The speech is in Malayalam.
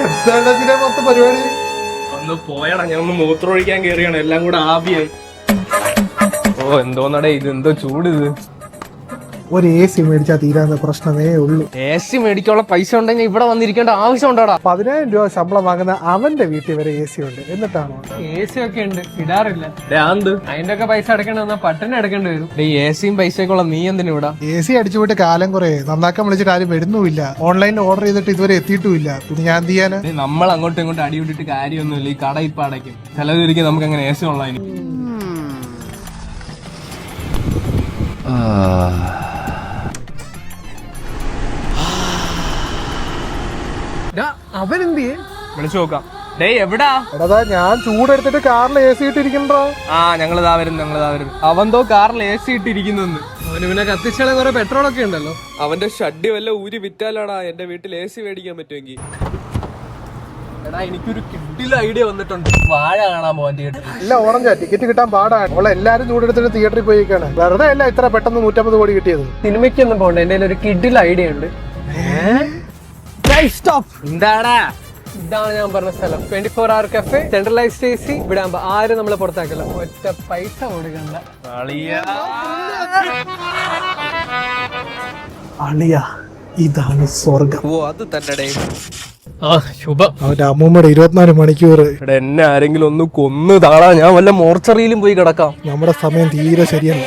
എന്താ മൊത്തം പരിപാടി? ഒന്ന് പോയടാ, ഞാൻ ഒന്ന് മൂത്രമൊഴിക്കാൻ കേറിയാണ്, എല്ലാം കൂടെ ആവിയായി. ഓ എന്തോന്നടേ ഇത്, എന്തോ ചൂട് ഇത്. ഒരു AC മേടിച്ചാ തീരാവുന്ന പ്രശ്നമേ ഉള്ളൂ. AC മേടിക്കാനുള്ള പൈസ ഉണ്ടെങ്കിൽ ഇവിടെ വന്നിരിക്കേണ്ട ആവശ്യം ഉണ്ടോടാ? 10,000 രൂപ ശമ്പളം വാങ്ങുന്ന അവന്റെ വീട്ടിൽ വരെ AC ഉണ്ട്. എന്നിട്ടാണോ? AC ഒക്കെ ഉണ്ട്, ഇടാറില്ല. അതിന്റെ ഒക്കെ പൈസ അടക്കേണ്ടി വന്നാൽ പട്ടിണി അടക്കേണ്ടി വരും. ACയും പൈസയൊക്കെ നീ എന്തിനാ ഇവിടെ? AC അടിച്ചു പോയിട്ട് കാലം കുറെ. നന്നാക്കാൻ വിളിച്ചിട്ട് ആരും വരുന്നുമില്ല. ഓൺലൈനിൽ ഓർഡർ ചെയ്തിട്ട് ഇതുവരെ എത്തിയിട്ടുമില്ല. പിന്നെ ഞാൻ എന്ത് ചെയ്യാന്? നമ്മൾ അങ്ങോട്ടും ഇങ്ങോട്ടും അടി വിട്ടിട്ട് കാര്യമൊന്നുമില്ല. ഈ കട ഇപ്പൊ അടയ്ക്കും. ചിലവരിക്കും നമുക്ക് അങ്ങനെ AC ഓൺലൈൻ. അവൻ എന്ത് ചെയ്യേ? വിളിച്ചു നോക്കാം. ഡേയ് എവിടാ? എടാ ഞാൻ ചൂടെടുത്തിട്ട് കാറിൽ AC ഇട്ടിരിക്കണ്ടാ. ഞങ്ങളിതാ വരുന്നു. അവന്തോ കാറിൽ AC ഇട്ടിരിക്കുന്നു. അവന് പിന്നെ കത്തിച്ചാൽ കുറെ പെട്രോൾ ഒക്കെ ഉണ്ടല്ലോ. അവന്റെ ഷഡ്ഡി വല്ല ഊരി വിറ്റാലാടാ എന്റെ വീട്ടിൽ AC മേടിക്കാൻ പറ്റുമെങ്കിൽ. എടാ എനിക്കൊരു കിഡിൽ ഐഡിയ വന്നിട്ടുണ്ട്. വാഴ കാണാൻ പോവാൻ തിയേറ്ററിൽ. ഇല്ല, ഓറഞ്ചാ. ടിക്കറ്റ് കിട്ടാൻ പാടാണ്. അവളെ എല്ലാരും ചൂടെടുത്തിട്ട് തിയേറ്ററിൽ പോയിക്കാണ്. വെറുതെ അല്ല ഇത്ര പെട്ടെന്ന് 150 കോടി കിട്ടിയത്. സിനിമയ്ക്കൊന്നും പോകണ്ട, എന്റെ ഒരു കിഡിൽ ഐഡിയ ഉണ്ട്. എന്താടാ? ഇതാണ് ഞാൻ പറഞ്ഞ സ്ഥലം. 24 hour cafe, സെൻട്രലൈസ്ഡ് AC. ഇവിടെ ആകുമ്പോ ആരും നമ്മളെ പുറത്താക്കില്ല, ഒറ്റ പൈസ കൊടുക്കണ്ട. അളിയ, ഇതാണ് സ്വർഗം. ഓ അത് തന്നെ. ശുഭം. അവന്റെ അമ്മൂമ്മയുടെ 24 മണിക്കൂർ. എന്നെ ആരെങ്കിലും ഒന്ന് കൊന്നു താളാ, ഞാൻ വല്ല മോർച്ചറിയിലും പോയി കിടക്കാം. നമ്മുടെ സമയം തീരെ ശരിയല്ല.